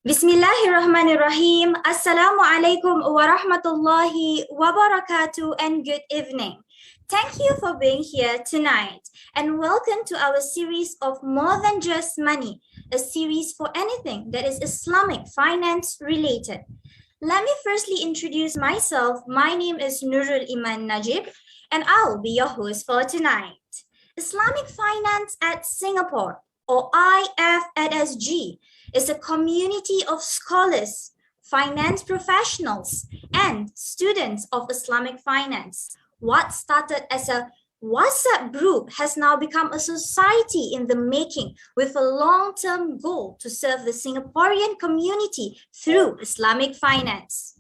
Bismillahirrahmanirrahim. Assalamualaikum warahmatullahi wabarakatuh and good evening. Thank you for being here tonight and welcome to our series of More Than Just Money, a series for anything that is Islamic finance related. Let me firstly introduce myself. My name is Nurul Iman Najib and I'll be your host for tonight. Islamic Finance at Singapore, or IFSG, is a community of scholars, finance professionals, and students of Islamic finance. What started as a WhatsApp group has now become a society in the making with a long-term goal to serve the Singaporean community through Islamic finance.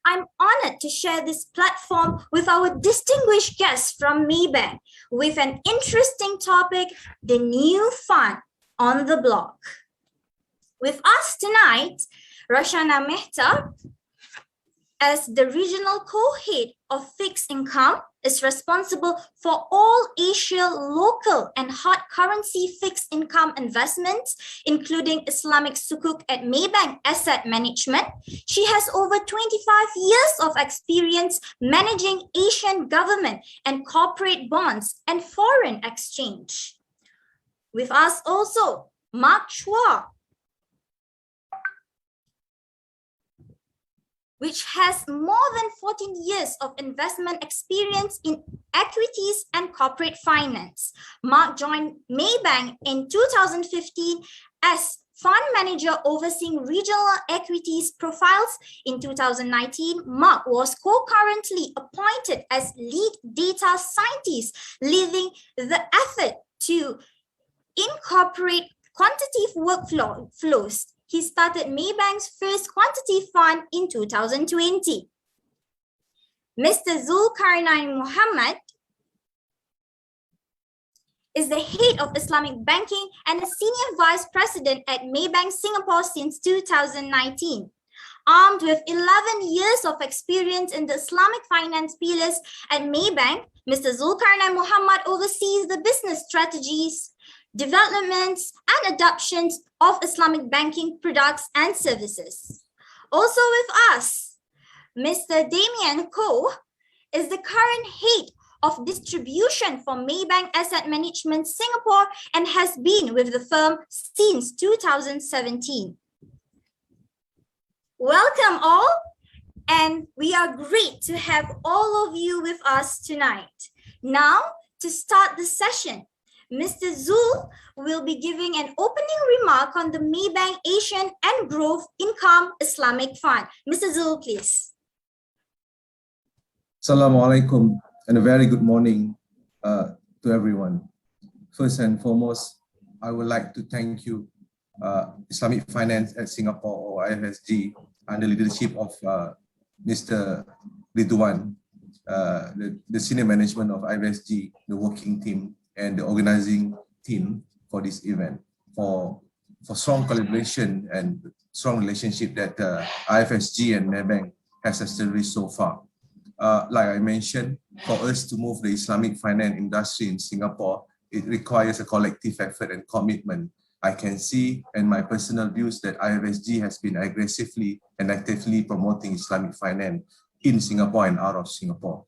I'm honored to share this platform with our distinguished guests from Maybank with an interesting topic, the new fund on the block. With us tonight, Rashana Mehta, as the regional co-head of fixed income, is responsible for all Asia local and hard currency fixed income investments, including Islamic Sukuk at Maybank Asset Management. She has over 25 years of experience managing Asian government and corporate bonds and foreign exchange. With us also, Mark Chua, which has more than 14 years of investment experience in equities and corporate finance. Mark joined Maybank in 2015 as fund manager overseeing regional equities profiles. In 2019, Mark was concurrently appointed as lead data scientist, leading the effort to incorporate quantitative workflows. He started Maybank's first quantitative fund in 2020. Mr. Zulkarnien Muhammad is the head of Islamic Banking and a senior vice president at Maybank Singapore since 2019. Armed with 11 years of experience in the Islamic finance pillars at Maybank, Mr. Zulkarnien Muhammad oversees the business strategies, developments, and adoptions of Islamic banking products and services. Also with us, Mr. Damien Koh is the current head of distribution for Maybank Asset Management Singapore and has been with the firm since 2017. Welcome all, and we are great to have all of you with us tonight. Now, to start the session, Mr. Zul will be giving an opening remark on the Maybank Asian and Growth Income Islamic Fund. Mr. Zul, please. Assalamu alaikum and a very good morning to everyone. First and foremost, I would like to thank you, Islamic Finance at Singapore, or IFSG, under the leadership of Mr. Ridwan, the senior management of IFSG, the working team, and the organizing team for this event, for strong collaboration and strong relationship that IFSG and Maybank has established so far. Like I mentioned, for us to move the Islamic finance industry in Singapore, it requires a collective effort and commitment. I can see, and my personal views, that IFSG has been aggressively and actively promoting Islamic finance in Singapore and out of Singapore.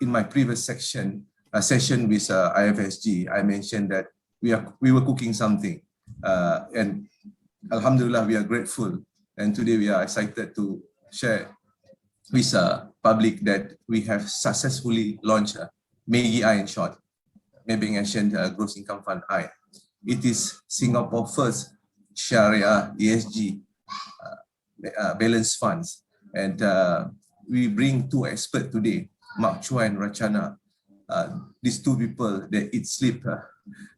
In my previous session with IFSG, I mentioned that we were cooking something, and Alhamdulillah, we are grateful. And today we are excited to share with public that we have successfully launched MAGI-I, in short, Maybank Asian Gross Income Fund I. It is Singapore's first shariah ESG balanced funds, and we bring two experts today, Mark Chua and Rachana. These two people, they eat, sleep,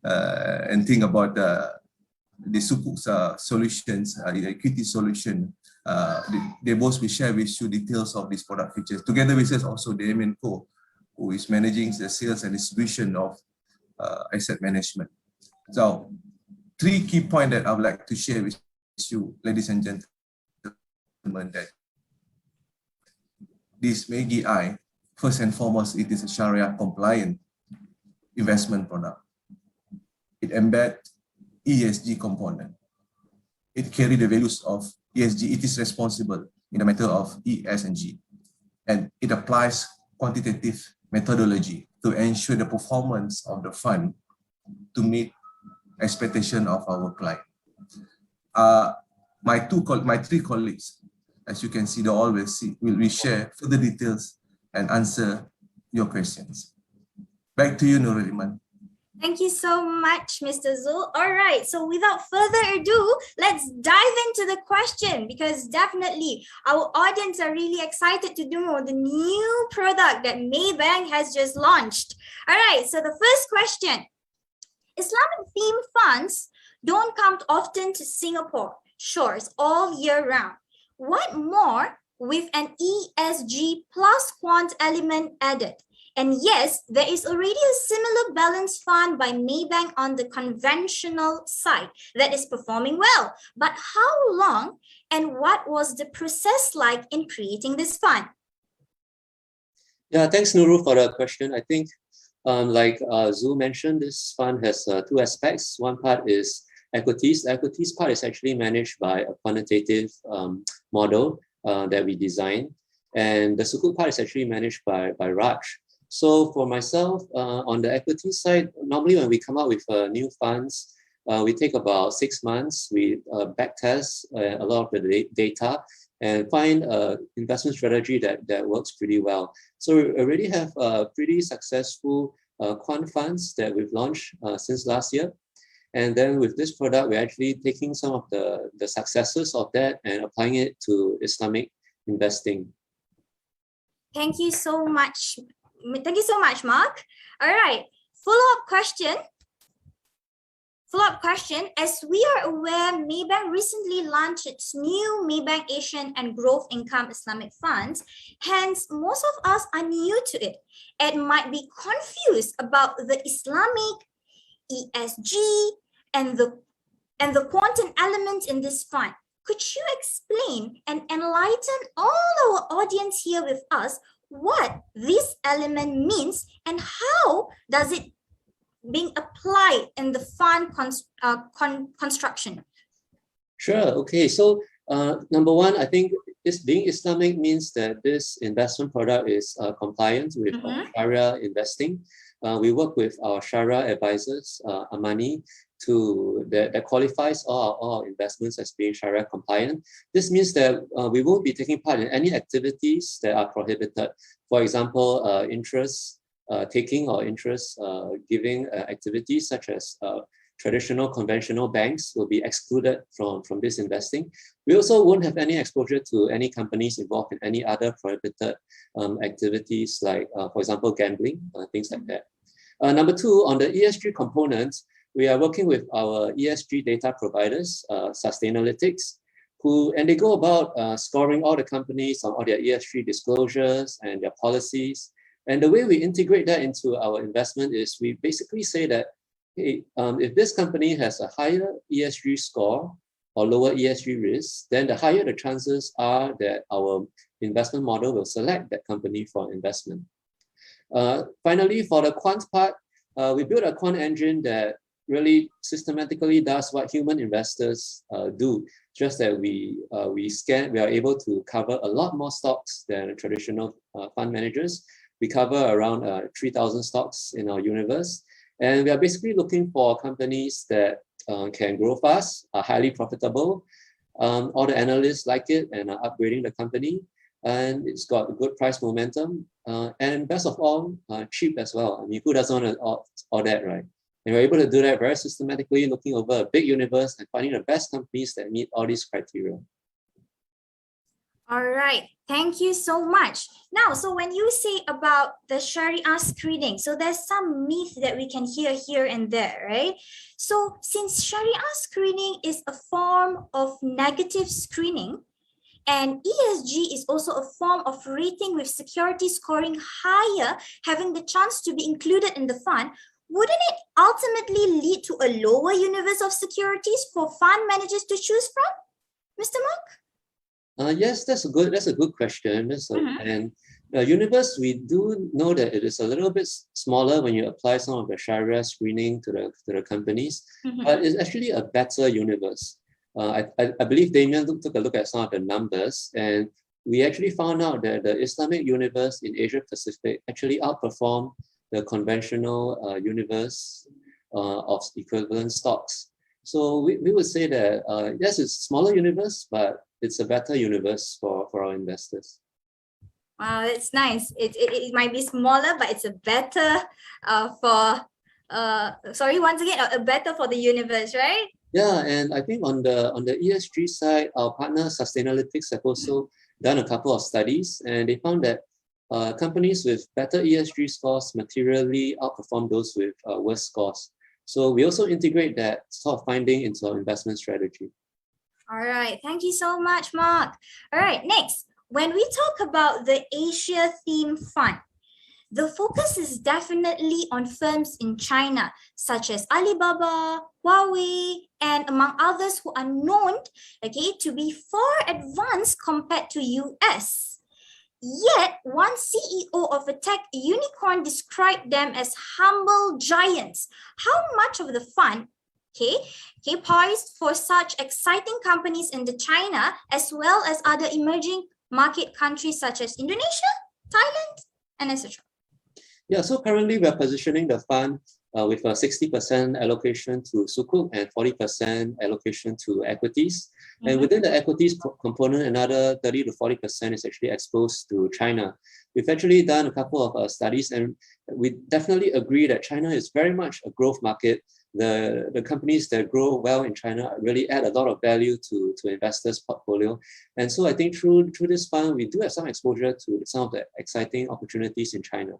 and think about the Sukuks solutions, the equity solution. They both will share with you details of these product features. Together with us also Damien Koh, who is managing the sales and distribution of asset management. So, three key points that I would like to share with you, ladies and gentlemen, that this MAGI-I, first and foremost, it is a Sharia compliant investment product. It embeds ESG component. it carries the values of ESG. It is responsible in the matter of E, S, and G. And it applies quantitative methodology to ensure the performance of the fund to meet expectation of our client. My three colleagues, as you can see, they always will share further details and answer your questions. Back to you, Nurul Iman. Thank you so much, Mr. Zul. All right, so without further ado, let's dive into the question, because definitely our audience are really excited to know the new product that Maybank has just launched. All right, so the first question: Islamic theme funds don't come often to Singapore shores all year round. What more with an ESG plus quant element added? And yes, there is already a similar balanced fund by Maybank on the conventional side that is performing well. But how long and what was the process like in creating this fund? Yeah, thanks, Nurul, for the question. I think, like Zul mentioned, this fund has two aspects. One part is equities. The equities part is actually managed by a quantitative model that we designed. And the Sukuk part is actually managed by Raj. So for myself, on the equity side, normally when we come out with new funds, we take about 6 months. We backtest a lot of the data and find an investment strategy that works pretty well. So we already have pretty successful quant funds that we've launched since last year. And then with this product, we're actually taking some of the successes of that and applying it to Islamic investing. Thank you so much. Thank you so much, Mark. All right, follow-up question. As we are aware, Maybank recently launched its new Maybank Asian and Growth Income Islamic Funds. Hence, most of us are new to it and might be confused about the Islamic, ESG, and the quantum elements in this fund. Could you explain and enlighten all our audience here with us what this element means and how does it being applied in the fund construction? Sure. Okay. So number one, I think this being Islamic means that this investment product is compliant with shariah investing. We work with our shariah advisors, Amani, that qualifies all our investments as being shariah compliant. This means that we won't be taking part in any activities that are prohibited. For example, interest taking or interest giving activities such as traditional conventional banks will be excluded from this investing. We also won't have any exposure to any companies involved in any other prohibited activities like, for example, gambling, things like that. Number two, on the ESG components, we are working with our ESG data providers, Sustainalytics, and they go about scoring all the companies on all their ESG disclosures and their policies. And the way we integrate that into our investment is we basically say that, hey, if this company has a higher ESG score or lower ESG risk, then the higher the chances are that our investment model will select that company for investment. Finally, for the quant part, we built a quant engine that really systematically does what human investors do, just that we are able to cover a lot more stocks than traditional fund managers. We cover around 3,000 stocks in our universe. And we are basically looking for companies that can grow fast, are highly profitable. All the analysts like it and are upgrading the company. And it's got good price momentum. And best of all, cheap as well. I mean, who doesn't want all that, right? And we're able to do that very systematically, looking over a big universe and finding the best companies that meet all these criteria. All right, thank you so much. Now, so when you say about the Sharia screening, so there's some myth that we can hear here and there, right? So since Sharia screening is a form of negative screening, and ESG is also a form of rating with security scoring higher, having the chance to be included in the fund, wouldn't it ultimately lead to a lower universe of securities for fund managers to choose from, Mr. Mark? Yes, that's a good question. And universe, we do know that it is a little bit smaller when you apply some of the Sharia screening to the companies, but it's actually a better universe. I believe Damien took a look at some of the numbers, and we actually found out that the Islamic universe in Asia Pacific actually outperformed the conventional universe of equivalent stocks. So we would say that yes, it's a smaller universe, but it's a better universe for our investors. Wow, it's nice. It might be smaller, but it's a better better for the universe, right? Yeah, and I think on the ESG side, our partner Sustainalytics have also done a couple of studies, and they found that companies with better ESG scores materially outperform those with worse scores. So we also integrate that sort of finding into our investment strategy. All right, thank you so much, Mark. All right, next, when we talk about the Asia Theme Fund, the focus is definitely on firms in China, such as Alibaba, Huawei, and among others who are known, okay, to be far advanced compared to US. Yet, one CEO of a tech unicorn described them as humble giants. How much of the fund, poised for such exciting companies in the China, as well as other emerging market countries such as Indonesia, Thailand, and etc.? Yeah, so currently we're positioning the fund with a 60% allocation to Sukuk and 40% allocation to equities. And within the equities component, another 30 to 40% is actually exposed to China. We've actually done a couple of studies, and we definitely agree that China is very much a growth market. The companies that grow well in China really add a lot of value to investors' portfolio. And so I think through this fund, we do have some exposure to some of the exciting opportunities in China.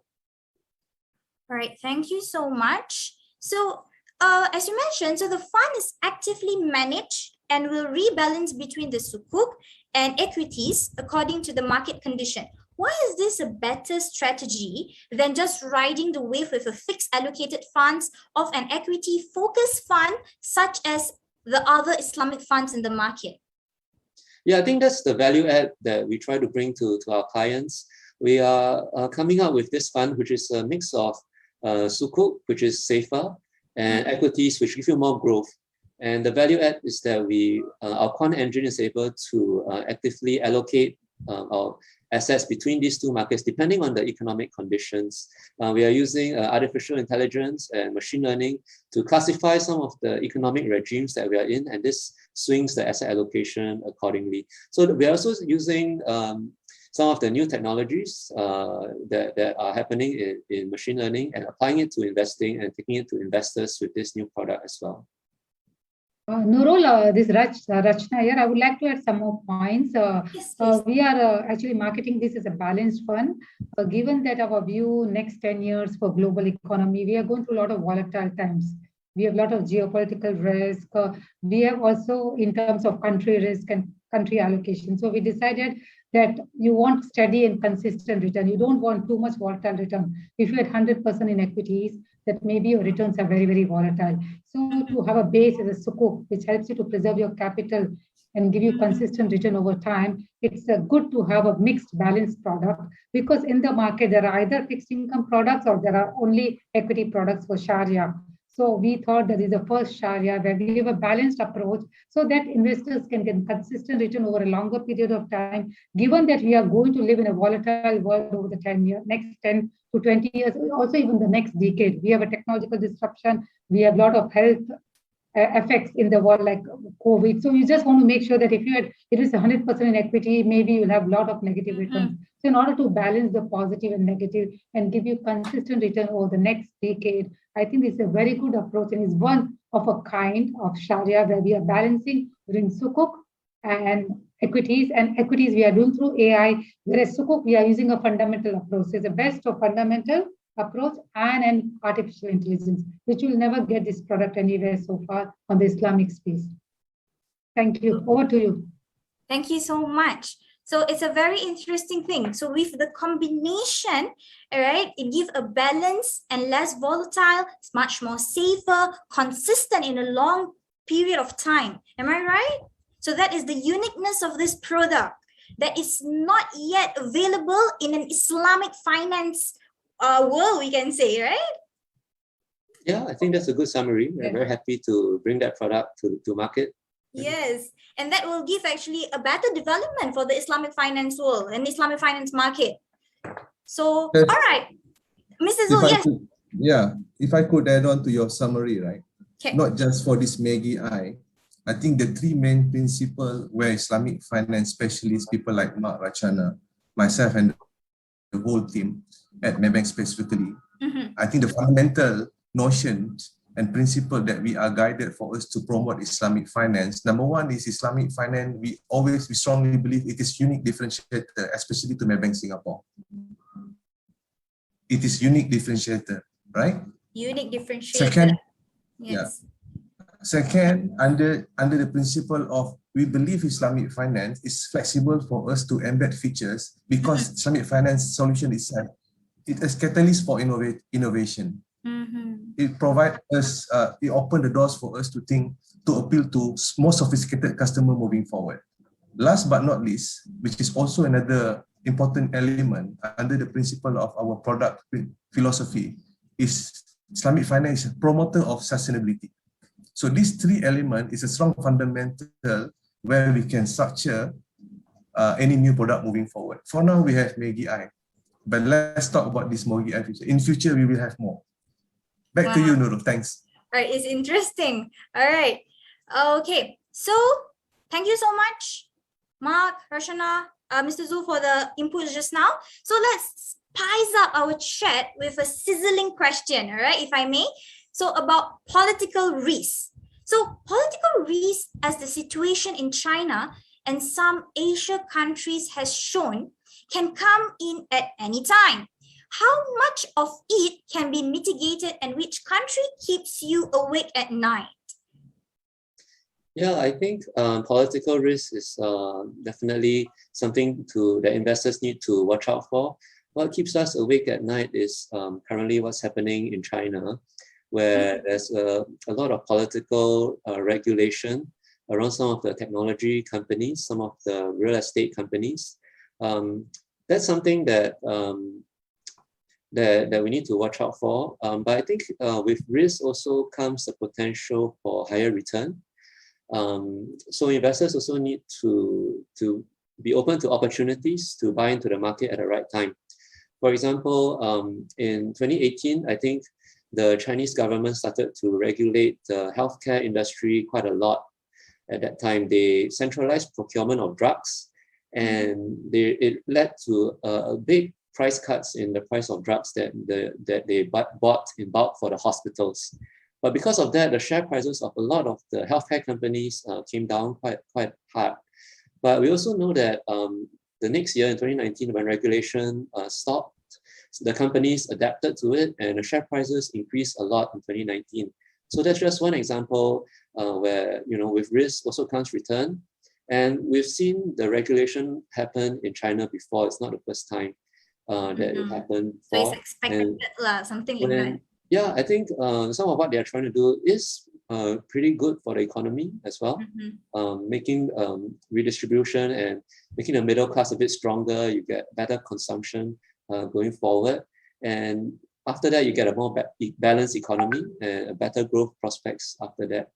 All right, thank you so much. So as you mentioned, so the fund is actively managed and will rebalance between the Sukuk and equities according to the market condition. Why is this a better strategy than just riding the wave with a fixed allocated funds of an equity focused fund such as the other Islamic funds in the market? Yeah, I think that's the value add that we try to bring to our clients. We are coming up with this fund, which is a mix of Sukuk, which is safer, and equities, which give you more growth. And the value add is that our quant engine is able to actively allocate our assets between these two markets depending on the economic conditions. We are using artificial intelligence and machine learning to classify some of the economic regimes that we are in, and this swings the asset allocation accordingly. So we are also using some of the new technologies that are happening in machine learning and applying it to investing and taking it to investors with this new product as well. Nurul, this Rachna here, I would like to add some more points. Yes, we are actually marketing this as a balanced fund. Given that our view next 10 years for global economy, we are going through a lot of volatile times. We have a lot of geopolitical risk. We have also in terms of country risk and country allocation. So we decided that you want steady and consistent return. You don't want too much volatile return. If you had 100% in equities, that maybe your returns are very, very volatile. So to have a base as a Sukuk, which helps you to preserve your capital and give you consistent return over time, it's good to have a mixed balanced product, because in the market, there are either fixed income products or there are only equity products for shariah. So we thought that is the first shariah where we have a balanced approach so that investors can get consistent return over a longer period of time, given that we are going to live in a volatile world over the next 10 to 20 years, also even the next decade. We have a technological disruption. We have a lot of health effects in the world like COVID. So you just want to make sure that if it is 100% in equity, maybe you'll have a lot of negative returns. So in order to balance the positive and negative and give you consistent return over the next decade, I think it's a very good approach and is one of a kind of shariah where we are balancing between Sukuk and equities. And equities we are doing through AI, whereas Sukuk we are using a fundamental approach. So it's the best of fundamental approach and an artificial intelligence, which will never get this product anywhere so far on the Islamic space. Thank you. Over to you. Thank you so much. So it's a very interesting thing. So with the combination, all right, it gives a balance and less volatile. It's much more safer, consistent in a long period of time. Am I right? So that is the uniqueness of this product that is not yet available in an Islamic finance world, we can say, right? Yeah, I think that's a good summary. We're very happy to bring that product to market. Yes, and that will give actually a better development for the Islamic finance world and Islamic finance market. So, Yes. all right, Mr. If Zul, I yes. could, yeah, if I could add on to your summary, right? Okay. Not just for this MAGI-I, I think the three main principles where Islamic finance specialists, people like Mark Rachana, myself, and the whole team at Maybank specifically, I think the fundamental notions and principle that we are guided for us to promote Islamic finance. Number one is Islamic finance. We strongly believe it is unique differentiator, especially to Maybank Singapore. It is unique differentiator, right? Unique differentiator. Second, yes. Second, under the principle of we believe Islamic finance is flexible for us to embed features because Islamic finance solution itself, it is catalyst for innovation. It provides us, it opened the doors for us to think, to appeal to more sophisticated customer moving forward. Last but not least, which is also another important element under the principle of our product philosophy, is Islamic finance is a promoter of sustainability. So these three elements is a strong fundamental where we can structure any new product moving forward. For now, we have MAGI-I, but let's talk about this MAGI-I future. In future, we will have more. Back to you, Nurul. Thanks. All right, it's interesting. All right. Okay, so thank you so much, Mark, Rashana, Mr. Zul, for the inputs just now. So let's spice up our chat with a sizzling question, all right, if I may. So about political risk. So political risk, as the situation in China and some Asia countries has shown, can come in at any time. How much of it can be mitigated and which country keeps you awake at night? Yeah, I think political risk is definitely something that investors need to watch out for. What keeps us awake at night is currently what's happening in China, where there's a lot of political regulation around some of the technology companies, some of the real estate companies. That's something that that we need to watch out for. But I think with risk also comes the potential for higher return. So investors also need to be open to opportunities to buy into the market at the right time. For example, in 2018, I think the Chinese government started to regulate the healthcare industry quite a lot. At that time, they centralized procurement of drugs, and it led to a big price cuts in the price of drugs that they bought in bulk for the hospitals. But because of that, the share prices of a lot of the healthcare companies came down quite hard. But we also know that the next year in 2019, when regulation stopped, the companies adapted to it and the share prices increased a lot in 2019. So that's just one example where, with risk also comes return. And we've seen the regulation happen in China before. It's not the first time that it happened before. So it's expected, something like that. Yeah, I think some of what they're trying to do is pretty good for the economy as well, making redistribution and making the middle class a bit stronger. You get better consumption going forward. And after that, you get a more balanced economy and better growth prospects after that.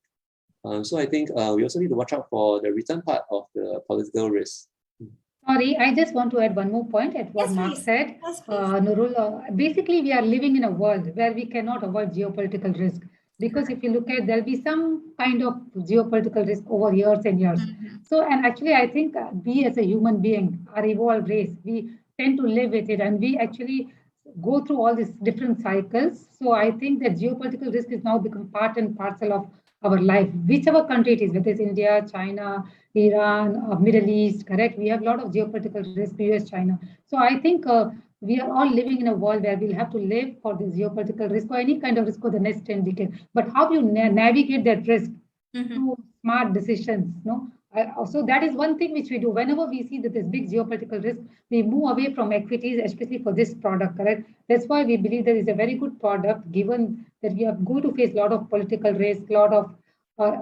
So I think we also need to watch out for the return part of the political risk. Sorry, I just want to add one more point at what Mark said. Nurul, basically, we are living in a world where we cannot avoid geopolitical risk. Because if you look at, there'll be some kind of geopolitical risk over years and years. So, and actually, I think we as a human being, our evolved race, we tend to live with it and we actually go through all these different cycles. So I think that geopolitical risk is now become part and parcel of our life, whichever country it is, whether it's India, China, Iran, Middle East, correct? We have a lot of geopolitical risk, US, China. So I think we are all living in a world where we'll have to live for this geopolitical risk or any kind of risk for the next 10 decades. But how do you navigate that risk through smart decisions? No? So that is one thing which we do. Whenever we see that there's big geopolitical risk, we move away from equities, especially for this product, correct? That's why we believe there is a very good product, given that we are going to face a lot of political risk, a lot of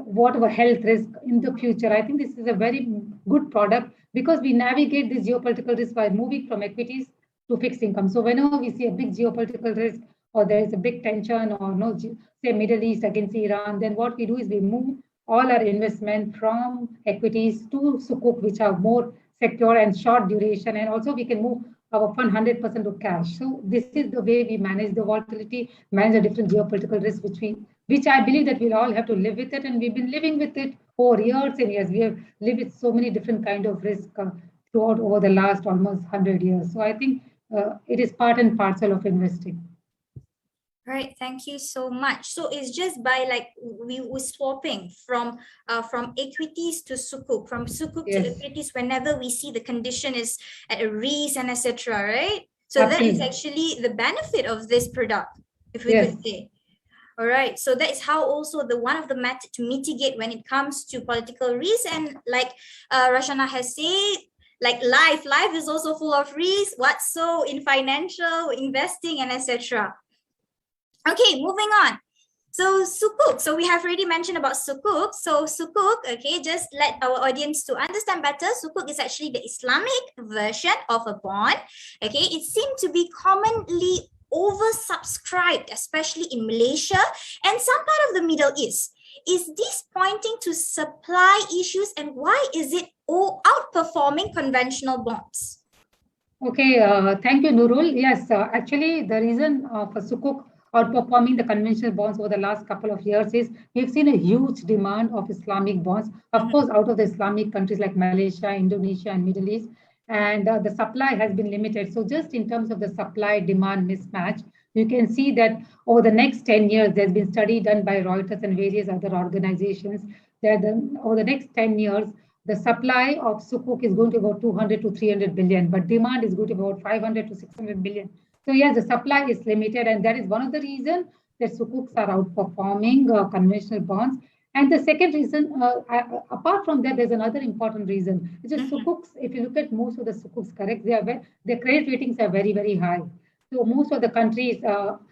whatever health risk in the future. I think this is a very good product because we navigate this geopolitical risk by moving from equities to fixed income. So whenever we see a big geopolitical risk or there is a big tension or say Middle East against Iran, then what we do is we move all our investment from equities to Sukuk, which are more secure and short duration. And also we can move our fund 100% to cash. So this is the way we manage the volatility, manage the different geopolitical risks, which I believe that we'll all have to live with it. And we've been living with it for years and years. We have lived with so many different kind of risks throughout over the last almost 100 years. So I think it is part and parcel of investing. Right, thank you so much. So it's just by like we were swapping from equities to Sukuk, from Sukuk to equities whenever we see the condition is at a risk and etc. Right? So Absolutely. that is actually the benefit of this product, if we could say. All right, so that is how also the one of the method to mitigate when it comes to political risk. And like Rashana has said, like life is also full of risk. What's so in financial investing and etc. Okay, moving on. So Sukuk, so we have already mentioned about Sukuk. So Sukuk, okay, just let our audience to understand better. Sukuk is actually the Islamic version of a bond. Okay, it seemed to be commonly oversubscribed, especially in Malaysia and some part of the Middle East. Is this pointing to supply issues, and why is it outperforming conventional bonds? Okay, thank you, Nurul. Yes, actually the reason for Sukuk outperforming the conventional bonds over the last couple of years is we've seen a huge demand of Islamic bonds, of course, out of the Islamic countries like Malaysia, Indonesia, and Middle East. And the supply has been limited. So just in terms of the supply-demand mismatch, you can see that over the next 10 years, there's been study done by Reuters and various other organizations that over the next 10 years, the supply of Sukuk is going to about 200 to 300 billion, but demand is going to be about 500 to 600 billion. So yes, the supply is limited, and that is one of the reasons that Sukuks are outperforming conventional bonds. And the second reason, apart from that, there's another important reason, which is Sukuks. If you look at most of the Sukuks, correct, their credit ratings are very, very high. So most of the countries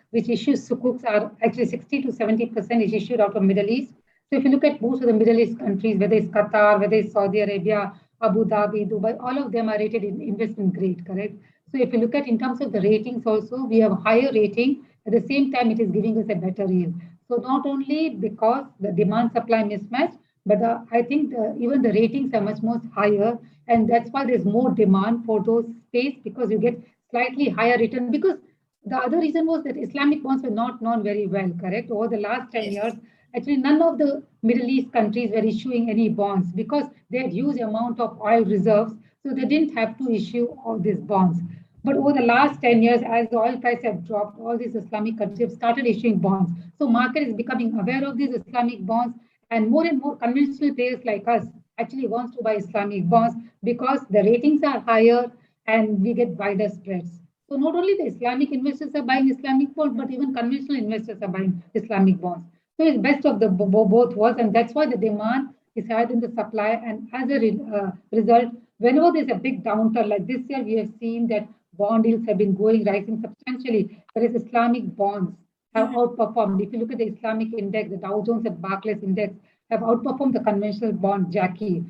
which issue Sukuks are actually 60 to 70% is issued out of Middle East. So if you look at most of the Middle East countries, whether it's Qatar, whether it's Saudi Arabia, Abu Dhabi, Dubai, all of them are rated in investment grade, correct? So if you look at in terms of the ratings also, we have a higher rating. At the same time, it is giving us a better yield. So not only because the demand-supply mismatch, but I think even the ratings are much more higher. And that's why there's more demand for those space, because you get slightly higher return. Because the other reason was that Islamic bonds were not known very well, correct? Over the last 10 years, actually none of the Middle East countries were issuing any bonds because they had huge amount of oil reserves. So they didn't have to issue all these bonds. But over the last 10 years, as the oil price have dropped, all these Islamic countries have started issuing bonds. So market is becoming aware of these Islamic bonds, and more conventional players like us actually wants to buy Islamic bonds because the ratings are higher and we get wider spreads. So not only the Islamic investors are buying Islamic bonds, but even conventional investors are buying Islamic bonds. So it's best of the both worlds, and that's why the demand is higher than the supply. And as a result, whenever there's a big downturn like this year, we have seen that bond yields have been rising substantially, whereas Islamic bonds have outperformed. If you look at the Islamic index, the Dow Jones and Barclays index have outperformed the conventional bond JACI.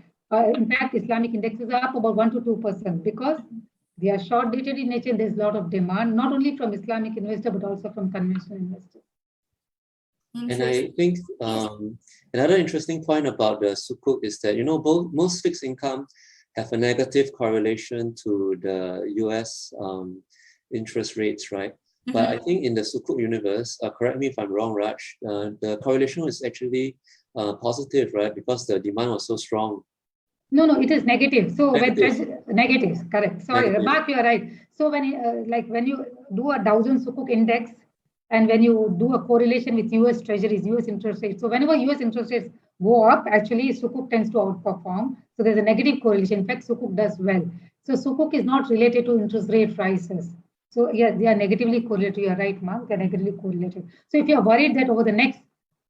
In fact, Islamic indexes are up about 1 to 2% because they are short dated in nature. There's a lot of demand, not only from Islamic investors, but also from conventional investors. And I think another interesting point about the Sukuk is that, most fixed income have a negative correlation to the US interest rates, right? But I think in the Sukuk universe, correct me if I'm wrong, Raj, the correlation is actually positive, right? Because the demand was so strong. No, it is negative. So negative, correct. Sorry, Mark, you are right. So when you do a Dow Jones Sukuk index, and when you do a correlation with US treasuries, US interest rates, so whenever US interest rates go up, actually Sukuk tends to outperform. So there's a negative correlation. In fact, Sukuk does well. So Sukuk is not related to interest rate rises. So yeah, they are negatively correlated. You're right, Mark. They're negatively correlated. So if you're worried that over the next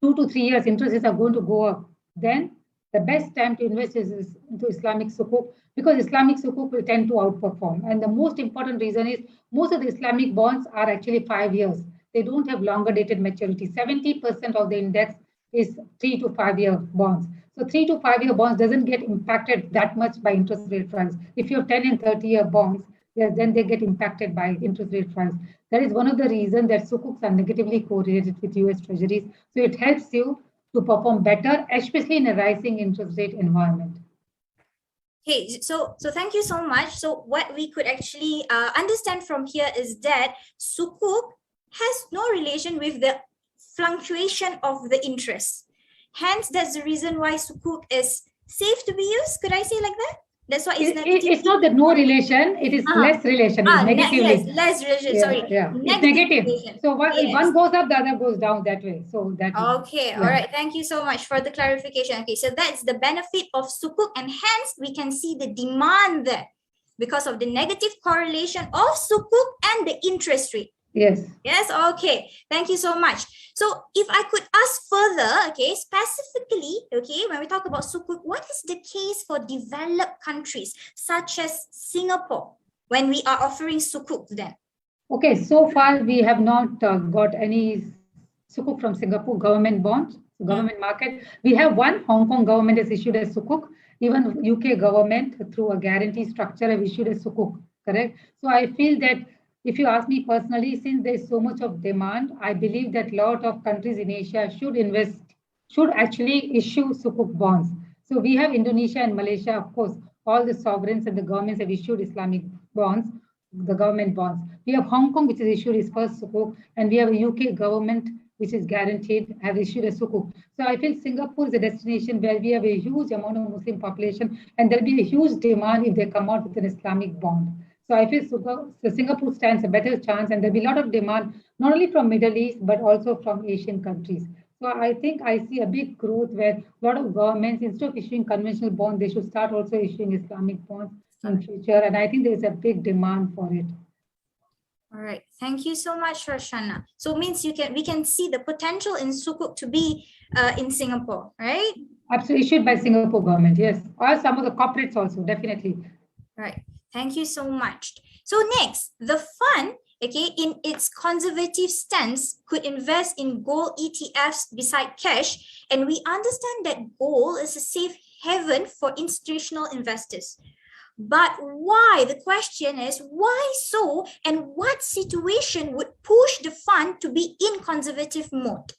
2 to 3 years, interest rates are going to go up, then the best time to invest is into Islamic Sukuk, because Islamic Sukuk will tend to outperform. And the most important reason is most of the Islamic bonds are actually 5 years. They don't have longer dated maturity. 70% of the index is 3 to 5 year bonds. So 3 to 5 year bonds doesn't get impacted that much by interest rate rise. If you have 10 and 30 year bonds, then they get impacted by interest rate rise. That is one of the reasons that Sukuks are negatively correlated with US treasuries. So it helps you to perform better, especially in a rising interest rate environment. Okay, so thank you so much. So what we could actually understand from here is that Sukuk has no relation with the fluctuation of the interest. Hence, that's the reason why Sukuk is safe to be used. Could I say like that? That's why it's not that no relation, it is less relation. It's negatively. Yes, less relation. Yeah, sorry. yeah. It's negative. Relation. So if one goes up, the other goes down that way. So that. Okay, yeah. All right. Thank you so much for the clarification. Okay, so that's the benefit of Sukuk, and hence we can see the demand there because of the negative correlation of Sukuk and the interest rate. Yes. Yes. Okay. Thank you so much. So if I could ask further, okay, specifically, okay, when we talk about Sukuk, what is the case for developed countries such as Singapore when we are offering Sukuk then? Okay, so far we have not got any Sukuk from Singapore government bonds, government market. We have one, Hong Kong government has issued a Sukuk. Even UK government through a guarantee structure have issued a Sukuk, correct? So I feel that if you ask me personally, since there is so much of demand, I believe that a lot of countries in Asia should actually issue Sukuk bonds. So we have Indonesia and Malaysia, of course, all the sovereigns and the governments have issued Islamic bonds, the government bonds. We have Hong Kong, which has issued its first Sukuk, and we have a UK government, which is guaranteed, have issued a Sukuk. So I feel Singapore is a destination where we have a huge amount of Muslim population, and there'll be a huge demand if they come out with an Islamic bond. So I feel Singapore stands a better chance, and there'll be a lot of demand, not only from Middle East, but also from Asian countries. So I think I see a big growth where a lot of governments, instead of issuing conventional bonds, they should start also issuing Islamic bonds in future. And I think there's a big demand for it. All right. Thank you so much, Roshana. So it means we can see the potential in Sukuk to be in Singapore, right? Absolutely, issued by Singapore government, yes. Or some of the corporates also, definitely. Right. Thank you so much. So next, the fund, okay, in its conservative stance, could invest in gold ETFs beside cash. And we understand that gold is a safe haven for institutional investors. But why? The question is, why so? And what situation would push the fund to be in conservative mode?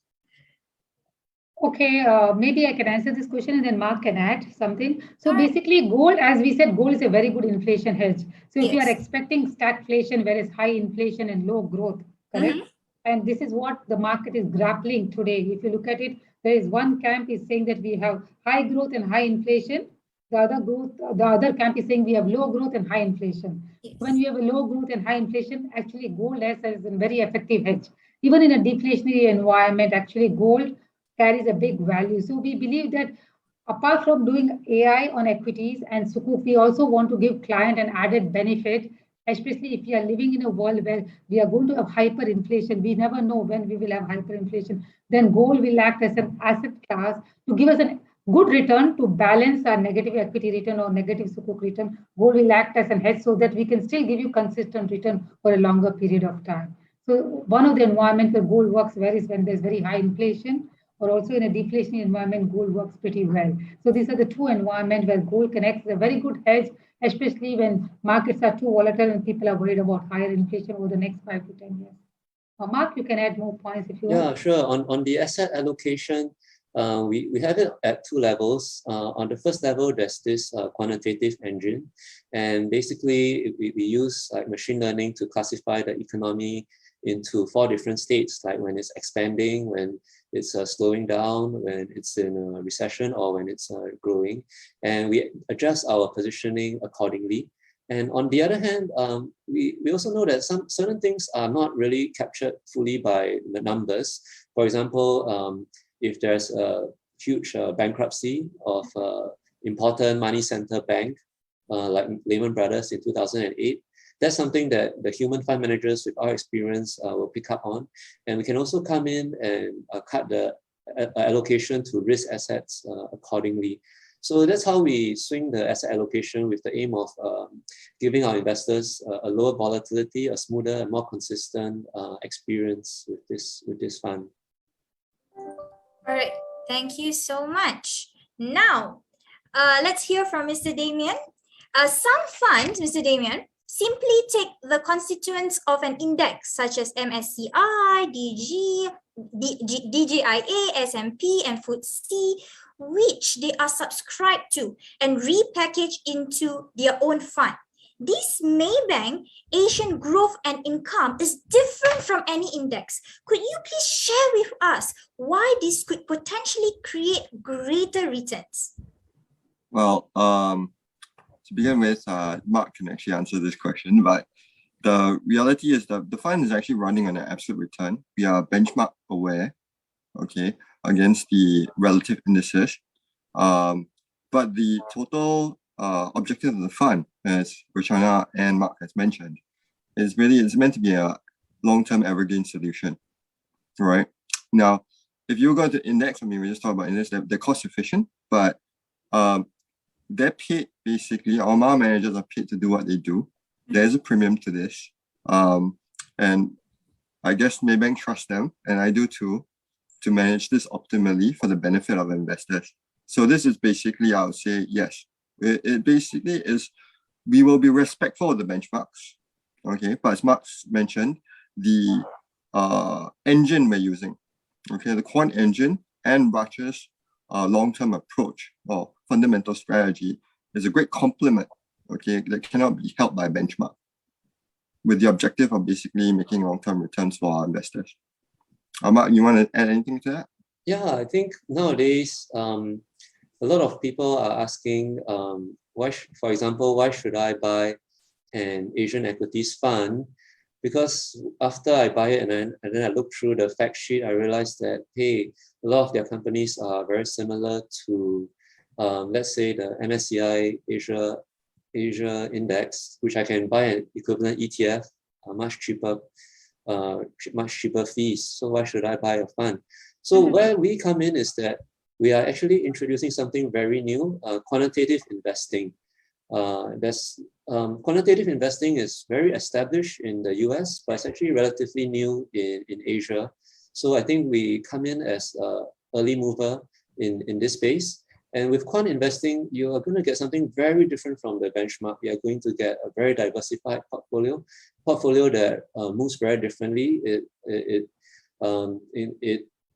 Okay, maybe I can answer this question and then Mark can add something. So basically gold, as we said, gold is a very good inflation hedge. So if you are expecting stagflation, where is high inflation and low growth, correct? And this is what the market is grappling today. If you look at it, there is one camp is saying that we have high growth and high inflation. The other camp is saying we have low growth and high inflation. When we have a low growth and high inflation, actually gold as a very effective hedge. Even in a deflationary environment, actually gold carries a big value. So we believe that apart from doing AI on equities and Sukuk, we also want to give client an added benefit, especially if we are living in a world where we are going to have hyperinflation. We never know when we will have hyperinflation. Then gold will act as an asset class to give us a good return to balance our negative equity return or negative Sukuk return. Gold will act as a hedge so that we can still give you consistent return for a longer period of time. So one of the environments where gold works well is when there's very high inflation, or also in a deflationary environment, gold works pretty well. So these are the two environments where gold connects. It's a very good hedge, especially when markets are too volatile and people are worried about higher inflation over the next 5 to 10 years. Mark, you can add more points if you want. Yeah, sure. On the asset allocation, we have it at two levels. On the first level, there's this quantitative engine. And basically, we use like machine learning to classify the economy into 4 different states, like when it's expanding, when it's slowing down, when it's in a recession, or when it's growing. And we adjust our positioning accordingly. And on the other hand, we also know that some certain things are not really captured fully by the numbers. For example, if there's a huge bankruptcy of important money center bank, like Lehman Brothers in 2008, that's something that the human fund managers with our experience will pick up on. And we can also come in and cut the allocation to risk assets accordingly. So that's how we swing the asset allocation with the aim of giving our investors a lower volatility, a smoother and more consistent experience with this fund. All right, thank you so much. Now, let's hear from Mr. Damien. Some funds, Mr. Damien, Simply take the constituents of an index such as MSCI, DJIA, S&P, and FTSE, which they are subscribed to, and repackage into their own fund. This Maybank Asian Growth and Income is different from any index. Could you please share with us why this could potentially create greater returns? Well, to begin with, Mark can actually answer this question, but the reality is that the fund is actually running on an absolute return. We are benchmark aware, okay, against the relative indices. But the total objective of the fund, as Roshana and Mark has mentioned, is meant to be a long-term evergreen solution, right? Now, if you go to index, I mean, we just talked about index, they're cost efficient, but they're paid basically, our managers are paid to do what they do. There's a premium to this. And I guess Maybank trusts them, and I do too, to manage this optimally for the benefit of investors. So this is basically, I would say, yes. It basically is, we will be respectful of the benchmarks, okay? But as Mark mentioned, the engine we're using, okay, the quant engine and Raj's long-term approach or fundamental strategy is a great complement, okay, that cannot be held by benchmark, with the objective of basically making long-term returns for our investors. Mark, you want to add anything to that? Yeah, I think nowadays, a lot of people are asking, for example, why should I buy an Asian equities fund? Because after I buy it and then I look through the fact sheet, I realized that, hey, a lot of their companies are very similar to, let's say, the MSCI Asia Index, which I can buy an equivalent ETF, much cheaper fees. So why should I buy a fund? So where we come in is that we are actually introducing something very new, quantitative investing. Quantitative investing is very established in the US, but it's actually relatively new in Asia. So I think we come in as an early mover in this space. And with quant investing, you are going to get something very different from the benchmark. You are going to get a very diversified portfolio that moves very differently.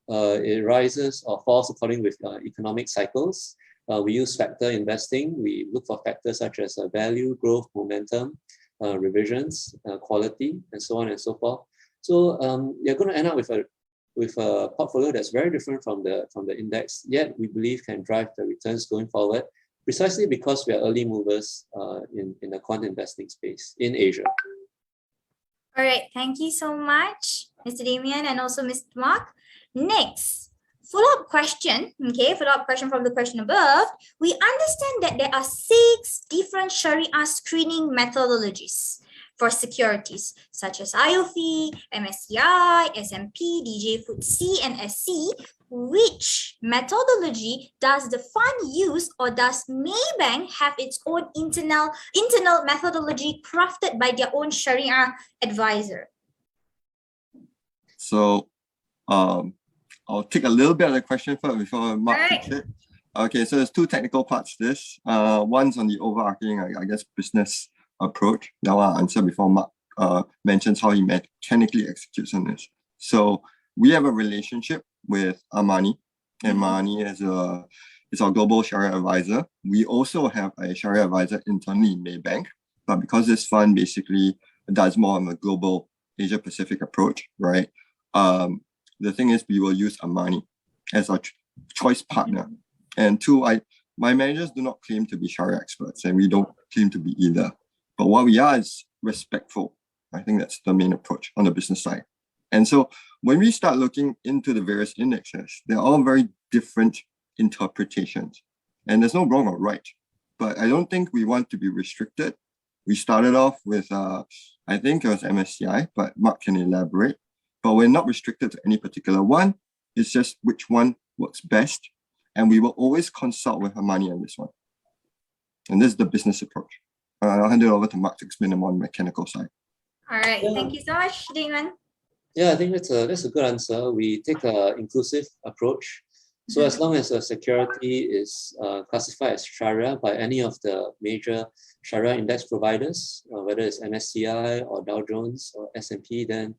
It rises or falls according with economic cycles. We use factor investing. We look for factors such as value, growth, momentum, revisions, quality, and so on and so forth. So you're going to end up with a portfolio that's very different from the index, yet we believe can drive the returns going forward, precisely because we are early movers in the quant investing space in Asia. All right, thank you so much, Mr. Damien, and also Mr. Mark. Next, follow-up question from the question above. We understand that there are 6 different Sharia screening methodologies for securities, such as IOFI, MSCI, S&P, DJ FTSE, and SC. Which methodology does the fund use, or does Maybank have its own internal methodology crafted by their own Sharia advisor? So I'll take a little bit of the question first before Mark takes it. Okay, so there's 2 technical parts to this. One's on the overarching, I guess, business approach. Now I'll answer before Mark mentions how he mechanically executes on this. So we have a relationship with Armani, and Armani is our global Sharia advisor. We also have a Sharia advisor internally in Maybank, but because this fund basically does more on a global Asia Pacific approach, right? The thing is, we will use Armani as our choice partner. And 2, my managers do not claim to be Sharia experts, and we don't claim to be either. But what we are is respectful. I think that's the main approach on the business side. And so when we start looking into the various indexes, they're all very different interpretations. And there's no wrong or right. But I don't think we want to be restricted. We started off with, I think it was MSCI, but Mark can elaborate. But we're not restricted to any particular one. It's just which one works best. And we will always consult with Armani on this one. And this is the business approach. I'll hand it over to Mark to explain the more mechanical side. All right, thank you so much, Damon. Yeah, I think that's a good answer. We take an inclusive approach. So as long as a security is classified as shariah by any of the major shariah index providers, whether it's MSCI or Dow Jones or S&P, then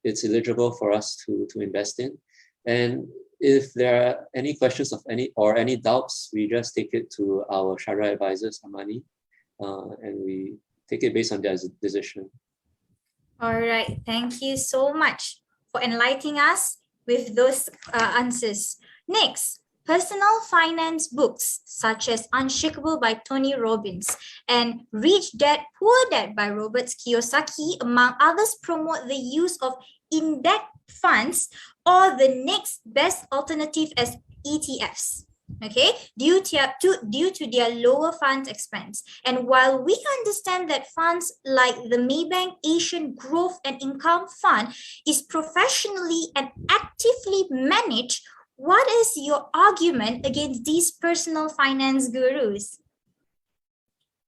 it's eligible for us to invest in. And if there are any questions of any doubts, we just take it to our shariah advisors, Amani, and we take it based on their decision. All right. Thank you so much for enlightening us with those answers. Next, personal finance books such as Unshakable by Tony Robbins and Rich Dad, Poor Dad by Robert Kiyosaki, among others, promote the use of index funds or the next best alternative as ETFs. Okay, due to their lower funds expense. And while we understand that funds like the Maybank Asian Growth and Income Fund is professionally and actively managed, what is your argument against these personal finance gurus?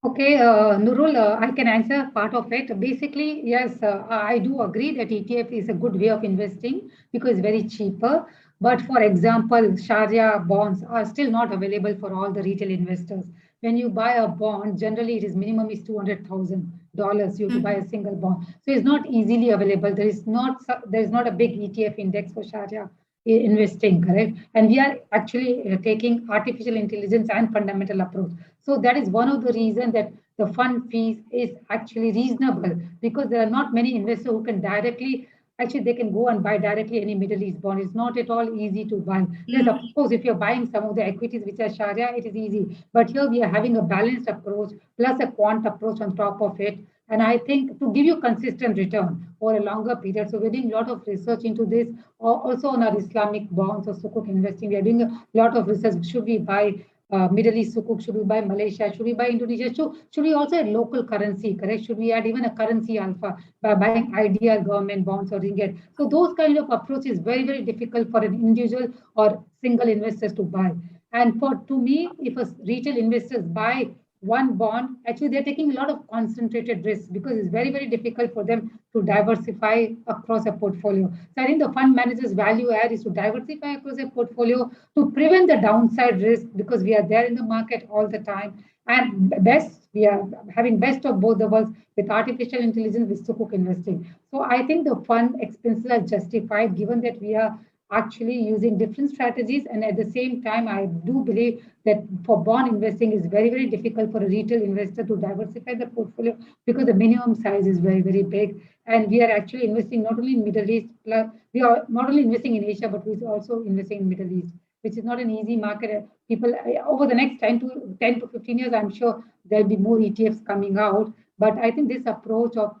Okay, Nurul, I can answer part of it. Basically, yes, I do agree that ETF is a good way of investing because it's very cheaper. But for example, Sharia bonds are still not available for all the retail investors. When you buy a bond, generally it is minimum is $200,000. You have to buy a single bond, so it's not easily available. There is not a big ETF index for Sharia investing, correct? And we are actually taking artificial intelligence and fundamental approach. So that is one of the reasons that the fund fees is actually reasonable, because there are not many investors who can directly. Actually, they can go and buy directly any Middle East bond. It's not at all easy to buy. Yes, of course, if you're buying some of the equities which are Sharia, it is easy. But here we are having a balanced approach plus a quant approach on top of it. And I think to give you consistent return over a longer period. So we're doing a lot of research into this, also on our Islamic bonds or Sukuk investing. We are doing a lot of research. Should we buy Middle East Sukuk? Should we buy Malaysia? Should we buy Indonesia? Should we also add local currency, correct? Should we add even a currency alpha by buying ideal government bonds or ringgit? So those kind of approach is very, very difficult for an individual or single investors to buy. And to me, if a retail investors buy one bond, actually they're taking a lot of concentrated risks because it's very, very difficult for them to diversify across a portfolio. So I think the fund manager's value add is to diversify across a portfolio to prevent the downside risk, because we are there in the market all the time. And we are having best of both the worlds with artificial intelligence, with Sukuk investing. So I think the fund expenses are justified given that we are actually using different strategies. And at the same time, I do believe that for bond investing is very, very difficult for a retail investor to diversify the portfolio because the minimum size is very, very big. And we are actually investing not only in Middle East, we are not only investing in Asia, but we're also investing in Middle East, which is not an easy market. People over the next 10 to 15 years, I'm sure there'll be more ETFs coming out. But I think this approach of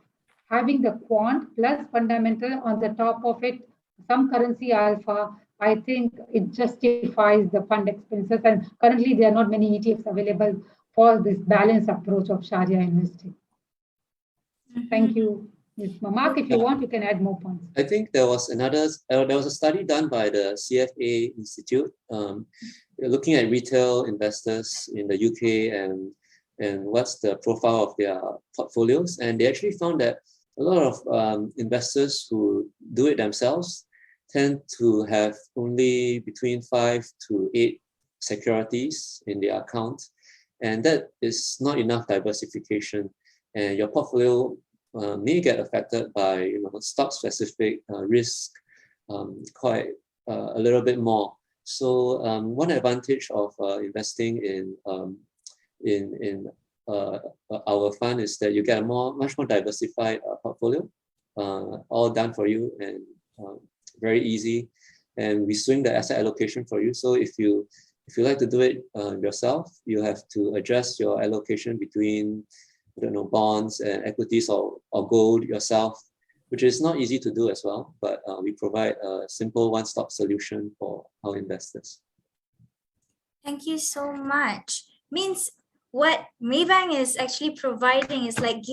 having the quant plus fundamental on the top of it, some currency alpha, I think it justifies the fund expenses. And currently, there are not many ETFs available for this balanced approach of Sharia investing. Thank you. Mark, if you want, you can add more points. I think there was a study done by the CFA Institute looking at retail investors in the UK and what's the profile of their portfolios. And they actually found that a lot of investors who do it themselves tend to have only between 5 to 8 securities in their account. And that is not enough diversification. And your portfolio may get affected by stock-specific risk quite a little bit more. So one advantage of investing in our fund is that you get a much more diversified portfolio, all done for you and very easy. And we swing the asset allocation for you. So if you like to do it yourself, you have to adjust your allocation between bonds and equities or gold yourself, which is not easy to do as well. But we provide a simple one-stop solution for our investors. Thank you so much. Means what Maybank is actually providing is like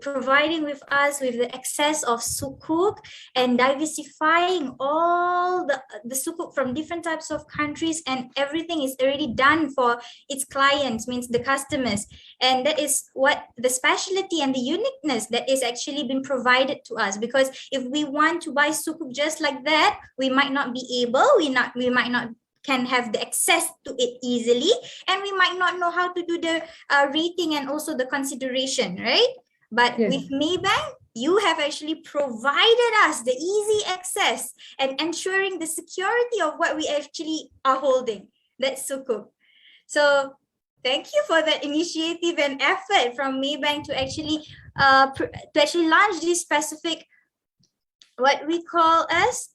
providing with us with the access of Sukuk and diversifying all the Sukuk from different types of countries, and everything is already done for its clients, means the customers. And that is what the specialty and the uniqueness that is actually been provided to us, because if we want to buy Sukuk just like that, we might not be able, we might not can have the access to it easily, and we might not know how to do the rating and also the consideration, right? But Yes. with Maybank, you have actually provided us the easy access and ensuring the security of what we actually are holding. That's so cool. So thank you for that initiative and effort from Maybank to actually launch this specific, what we call as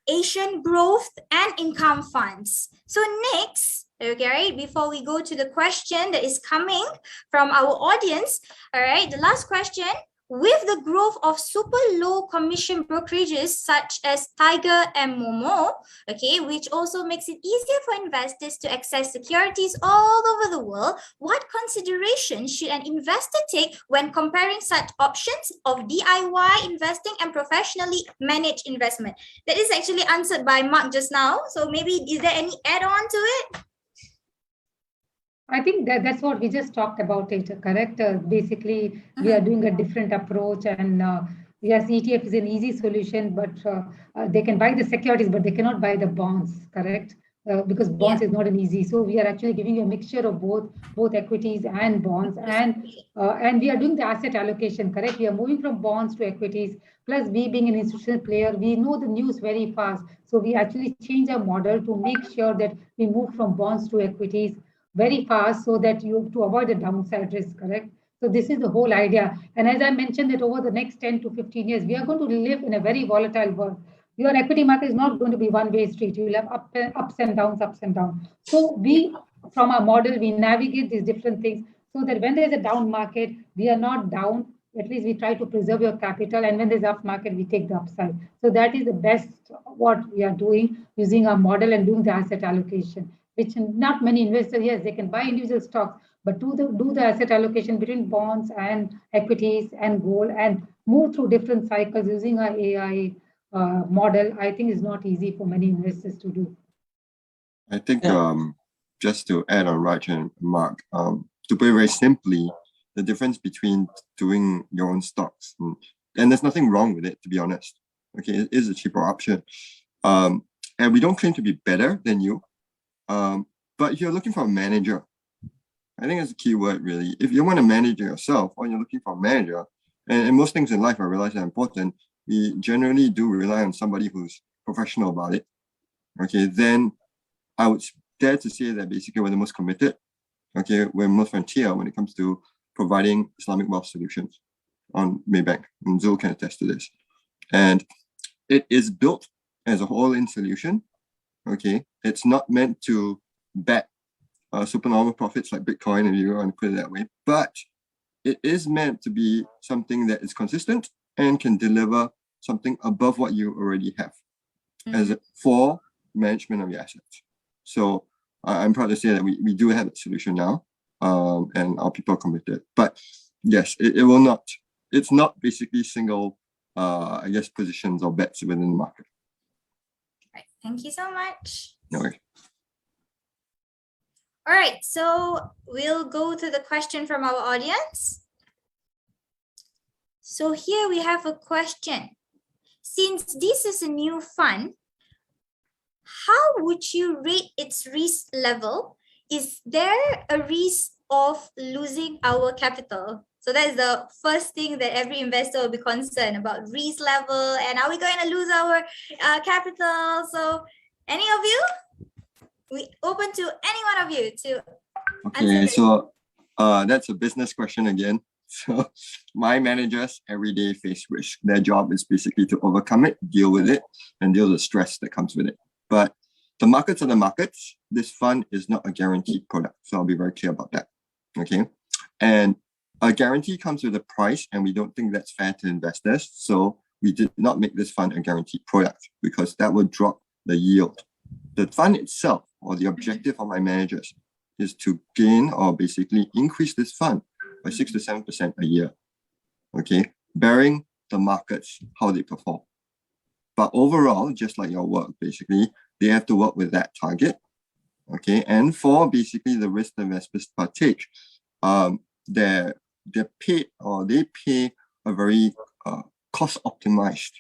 Asian growth and income funds. So next, okay, right, before we go to the question that is coming from our audience, all right, the last question: with the growth of super low commission brokerages such as Tiger and Momo, okay, which also makes it easier for investors to access securities all over the world, what consideration should an investor take when comparing such options of DIY investing and professionally managed investment? That is actually answered by Mark just now. So maybe is there any add-on to it? I think that's what we just talked about it, correct? Basically, we are doing a different approach, and yes, ETF is an easy solution, but they can buy the securities, but they cannot buy the bonds, correct? Because bonds is not an easy. So we are actually giving you a mixture of both equities and bonds, and we are doing the asset allocation, correct? We are moving from bonds to equities. Plus, we being an institutional player, we know the news very fast. So we actually change our model to make sure that we move from bonds to equities very fast, so that to avoid the downside risk, correct? So this is the whole idea. And as I mentioned, that over the next 10 to 15 years, we are going to live in a very volatile world. Your equity market is not going to be one-way street. You will have ups and downs, ups and downs. So we, from our model, we navigate these different things so that when there's a down market, we are not down. At least we try to preserve your capital. And when there's up market, we take the upside. So that is the best what we are doing, using our model and doing the asset allocation, which not many investors, yes, they can buy individual stocks, but do the asset allocation between bonds and equities and gold and move through different cycles using our AI model, I think is not easy for many investors to do. I think just to add on Raj and Mark, to put it very simply, the difference between doing your own stocks, and there's nothing wrong with it, to be honest. Okay, it is a cheaper option. And we don't claim to be better than you. But if you're looking for a manager, I think that's a key word, really. If you want to manage it yourself, or you're looking for a manager, and most things in life I realize are important, we generally do rely on somebody who's professional about it. Okay, then I would dare to say that basically we're the most committed. Okay, we're most frontier when it comes to providing Islamic wealth solutions on Maybank, and Zul can attest to this. And it is built as a whole-in solution. Okay, it's not meant to bet supernormal profits like Bitcoin, if you want to put it that way, but it is meant to be something that is consistent and can deliver something above what you already have for management of your assets. So I'm proud to say that we do have a solution now, and our people are committed. But yes, it will not. It's not basically single, I guess, positions or bets within the market. Right. Thank you so much. No worries. All right, so we'll go to the question from our audience. So here we have a question. Since this is a new fund, how would you rate its risk level? Is there a risk of losing our capital? So that is the first thing that every investor will be concerned about, risk level, and are we going to lose our capital? So any of you? We open to any one of you to Okay, so that's a business question again. So my managers every day face risk. Their job is basically to overcome it, deal with it, and deal with the stress that comes with it. But the markets are the markets. This fund is not a guaranteed product. So I'll be very clear about that. Okay. And a guarantee comes with a price, and we don't think that's fair to investors. So we did not make this fund a guaranteed product because that would drop the yield. The fund itself, or the objective of my managers, is to gain or basically increase this fund by 6 to 7% a year, okay, bearing the markets, how they perform. But overall, just like your work, basically, they have to work with that target, okay? And for basically the risk investors partake, they're paid, or they pay a very cost-optimized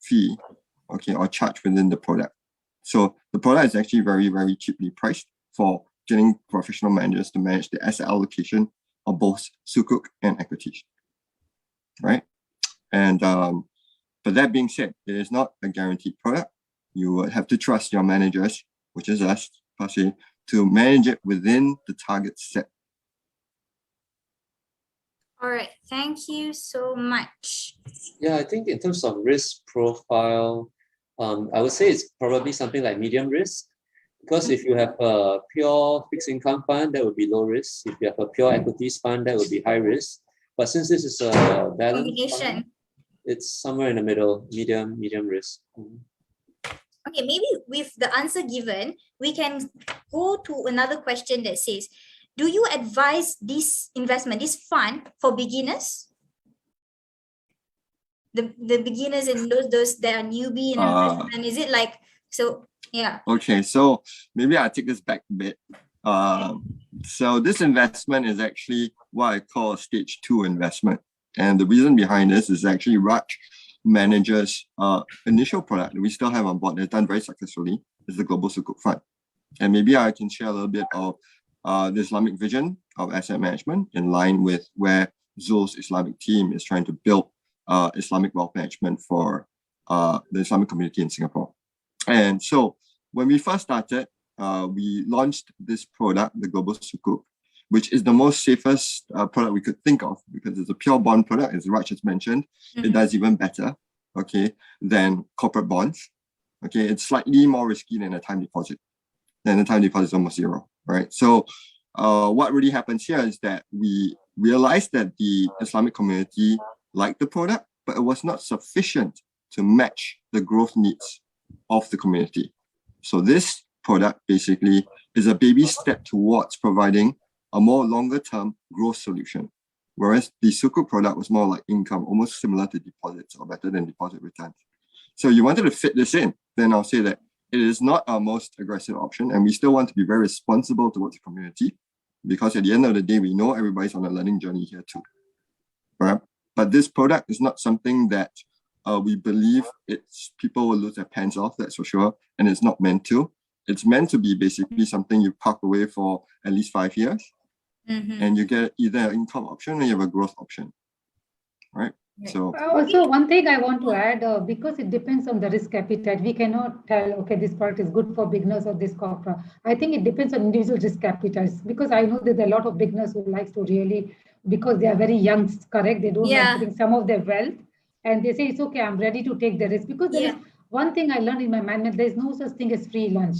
fee, okay, or charge within the product. So the product is actually very, very cheaply priced for getting professional managers to manage the asset allocation of both Sukuk and equities, right? And but that being said, it is not a guaranteed product. You would have to trust your managers, which is us, per se, to manage it within the target set. All right, thank you so much. Yeah, I think in terms of risk profile, I would say it's probably something like medium risk. Because if you have a pure fixed income fund, that would be low risk. If you have a pure equities fund, that would be high risk. But since this is a balanced fund, it's somewhere in the middle, medium risk. Okay, maybe with the answer given, we can go to another question that says, do you advise this investment, this fund, for beginners? The beginners and those that are newbie in investment, is it like, so, yeah. Okay, so maybe I'll take this back a bit. So this investment is actually what I call a stage 2 investment. And the reason behind this is actually Raj manages initial product that we still have on board that's done very successfully, is the Global Sukuk Fund. And maybe I can share a little bit of the Islamic vision of asset management in line with where Zul's Islamic team is trying to build Islamic wealth management for the Islamic community in Singapore. And so when we first started, we launched this product, the Global Sukuk, which is the most safest product we could think of, because it's a pure bond product, as Raj has mentioned. It does even better, okay, than corporate bonds. Okay, it's slightly more risky than a time deposit. Then the time deposit is almost zero, right? So what really happens here is that we realized that the Islamic community liked the product, but it was not sufficient to match the growth needs of the community. So this product basically is a baby step towards providing a more longer-term growth solution, whereas the Sukuk product was more like income, almost similar to deposits or better than deposit returns. So you wanted to fit this in, then I'll say that it is not our most aggressive option, and we still want to be very responsible towards the community, because at the end of the day, we know everybody's on a learning journey here too. Right? But this product is not something that we believe people will lose their pants off, that's for sure, and it's not meant to. It's meant to be basically something you park away for at least 5 years, and you get either an income option or you have a growth option, right? So also one thing I want to add, because it depends on the risk appetite, we cannot tell, okay, this product is good for beginners or this corporate. I think it depends on individual risk appetites, because I know that there are a lot of beginners who likes to really, because they are very young, correct, they don't like putting some of their wealth, and they say, it's okay, I'm ready to take the risk. Because there is one thing I learned in my management, there is no such thing as free lunch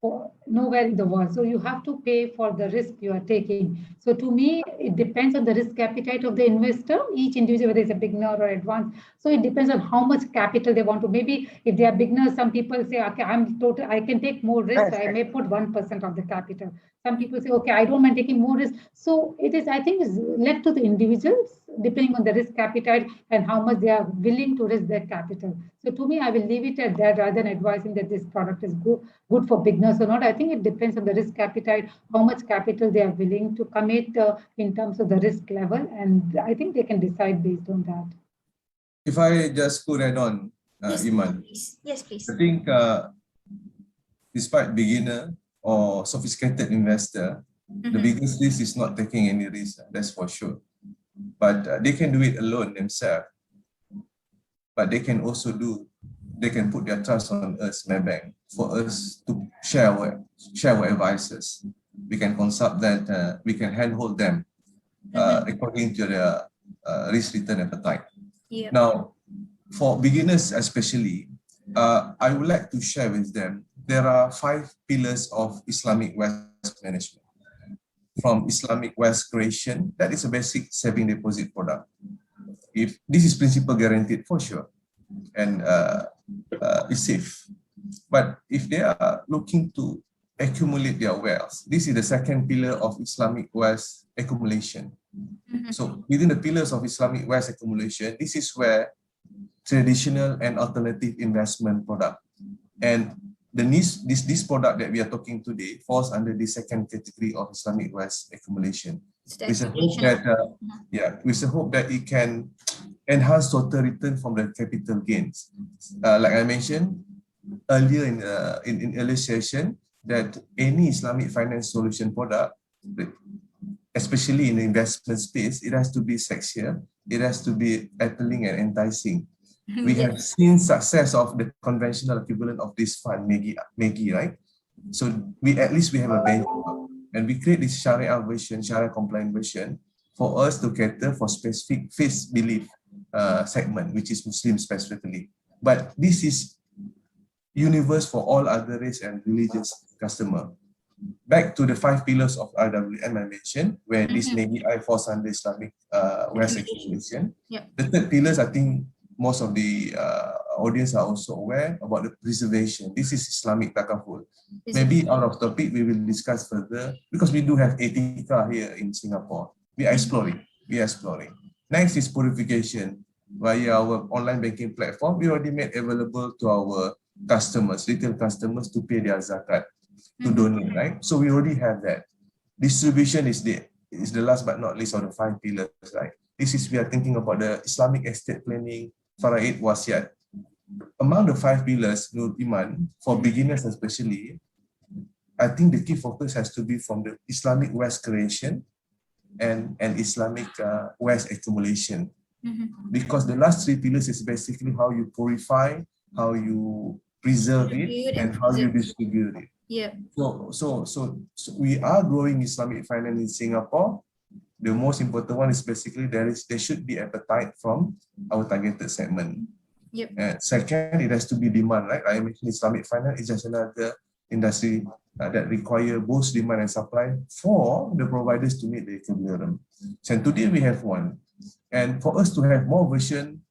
for nowhere in the world. So you have to pay for the risk you are taking. So to me, it depends on the risk appetite of the investor, each individual, whether it's a beginner or advanced. So it depends on how much capital they want to. Maybe if they are beginners, some people say, okay, I can take more risk. I may put 1% of the capital. Some people say, okay, I don't mind taking more risk. So it is, I think, is left to the individuals, depending on the risk appetite and how much they are willing to risk their capital. So to me, I will leave it at that rather than advising that this product is good for beginners or not. I think it depends on the risk appetite, how much capital they are willing to commit in terms of the risk level. And I think they can decide based on that. If I just could add on, Iman. Yes, please. I think despite beginner or sophisticated investor, the biggest risk is not taking any risk, that's for sure. But they can do it alone themselves. But they can also they can put their trust on us, Maybank, for us to share our advices. We can consult that, we can handhold them according to their risk return appetite. Now, for beginners especially, I would like to share with them, there are 5 pillars of Islamic wealth management. From Islamic wealth creation, that is a basic saving deposit product. If this is principal guaranteed for sure, and it's safe. But if they are looking to accumulate their wealth. This is the second pillar of Islamic wealth accumulation. So within the pillars of Islamic wealth accumulation, this is where traditional and alternative investment product and this product that we are talking today falls under the second category of Islamic wealth accumulation. With a hope that with a hope that it can enhance total return from the capital gains. Like I mentioned earlier in earlier session, that any Islamic finance solution product, especially in the investment space, it has to be sexier, it has to be appealing and enticing. We have seen success of the conventional equivalent of this fund, MAGI-I, right? So at least we have a benchmark, and we create this shariah version, shariah compliant version, for us to cater for specific faith belief segment, which is Muslim specifically. But this is universe for all other race and religious customer. Back to the 5 pillars of RWM I mentioned, where this MAGI-I falls under Islamic wealth accumulation. The third pillars, I think most of the audience are also aware about the preservation. This is Islamic takaful. Maybe out of topic, we will discuss further because we do have etika here in Singapore. We are exploring. Next is purification. Via our online banking platform, we already made available to our customers, retail customers, to pay their zakat, to donate, right? So we already have that. Distribution is the last but not least of the 5 pillars, right? This is, we are thinking about the Islamic estate planning, faraid, wasiat. Among the 5 pillars, Nur Iman, for beginners especially, I think the key focus has to be from the Islamic wealth creation and Islamic wealth accumulation. Because the last 3 pillars is basically how you purify, how you preserve it, and how you distribute it. So we are growing Islamic finance in Singapore. The most important one is basically there should be appetite from our targeted segment. Second, it has to be demand, right? I mentioned Islamic finance is just another industry that require both demand and supply for the providers to meet the equilibrium. So today we have one. And for us to have more version,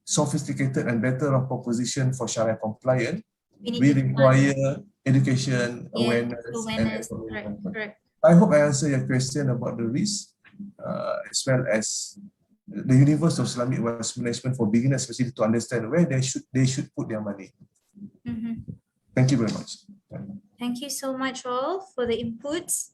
sophisticated and better of proposition for Sharia compliant, we require education, awareness. Correct. I hope I answer your question about the risk, as well as the universe of Islamic wealth management for beginners, especially to understand where they should put their money. Thank you very much. Thank you so much all for the inputs.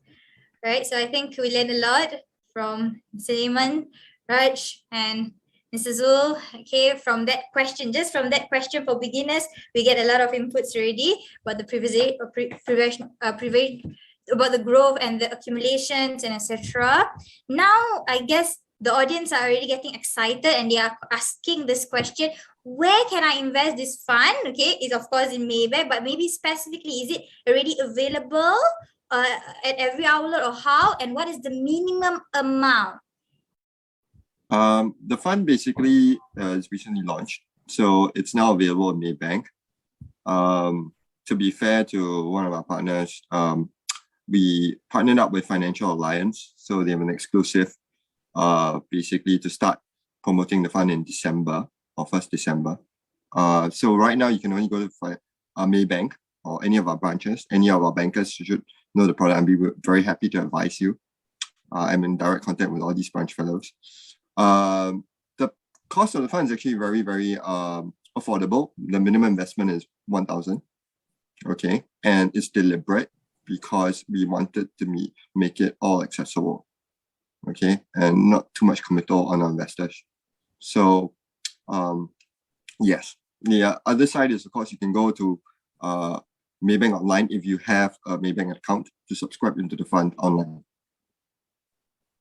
Right, so I think we learned a lot from Sulaiman, Raj, and Mr. Zul. Okay, from that question, just from that question for beginners, we get a lot of inputs already about the prevention, about the growth and the accumulations and etc. Now, I guess the audience are already getting excited and they are asking this question: where can I invest this fund? Okay, it's of course in Maybank, but maybe specifically, is it already available at every outlet, or how? And what is the minimum amount? The fund basically is recently launched, so it's now available in Maybank. To be fair to one of our partners, we partnered up with Financial Alliance, so they have an exclusive, basically to start promoting the fund in December, or 1st December. So right now you can only go to Maybank or any of our branches. Any of our bankers should know the product, and be very happy to advise you. I'm in direct contact with all these branch fellows. The cost of the fund is actually very, very affordable. The minimum investment is 1,000. Okay, and it's deliberate because we wanted to make it all accessible. Okay, and not too much committal on our investors. So, yes. The other side is, of course, you can go to Maybank online if you have a Maybank account to subscribe into the fund online.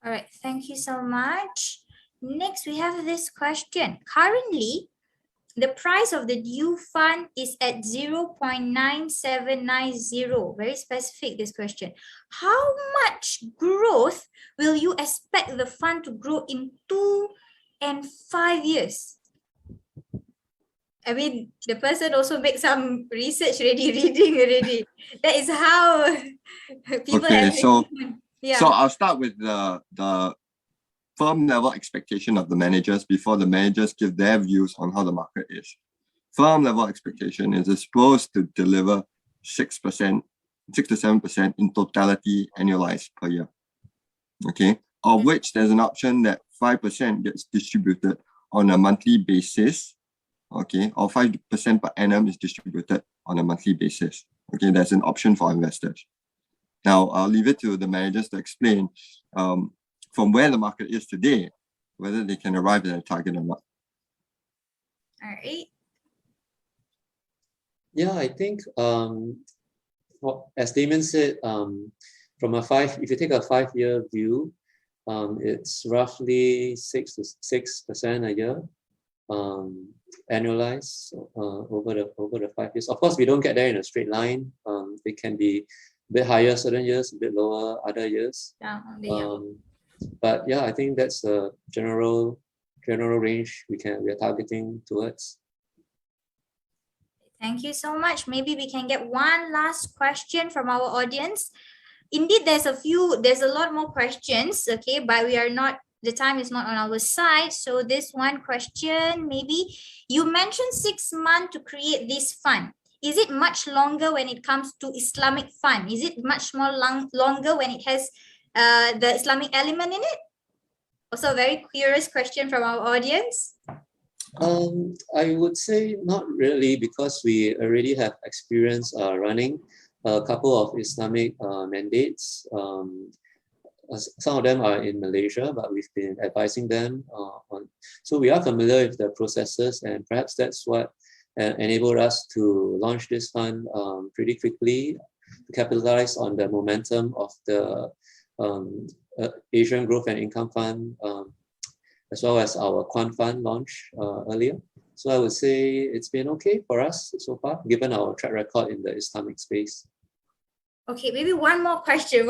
All right, thank you so much. Next, we have this question. Currently, the price of the due fund is at 0.9790. Very specific, this question. How much growth will you expect the fund to grow in 2 and 5 years? I mean, the person also makes some research already, reading already. That is how people have... So I'll start with the firm level expectation of the managers before the managers give their views on how the market is. Firm level expectation is it's supposed to deliver 6% 6 to 7% in totality annualized per year. Okay, of which there's an option that 5% gets distributed on a monthly basis. Okay, or 5% per annum is distributed on a monthly basis. Okay, that's an option for investors. Now, I'll leave it to the managers to explain from where the market is today, whether they can arrive at a target or not. All right. Yeah, I think as Damien said, if you take a 5-year view, it's roughly 6% a year, annualized over the 5 years. Of course, we don't get there in a straight line. It can be a bit higher certain years, a bit lower other years. But yeah, I think that's the general range we are targeting towards. Thank you so much. Maybe we can get one last question from our audience. Indeed, there's a lot more questions, okay, but the time is not on our side. So this one question, maybe you mentioned 6 months to create this fund. Is it much longer when it comes to Islamic fund? Is it much more longer when it has the Islamic element in it? Also a very curious question from our audience. I would say not really, because we already have experience running a couple of Islamic mandates. Some of them are in Malaysia, but we've been advising them on. So we are familiar with the processes, and perhaps that's what enabled us to launch this fund pretty quickly, to capitalize on the momentum of the Asian Growth and Income Fund, as well as our Quant Fund launch earlier. So I would say it's been okay for us so far, given our track record in the Islamic space. Okay, maybe one more question.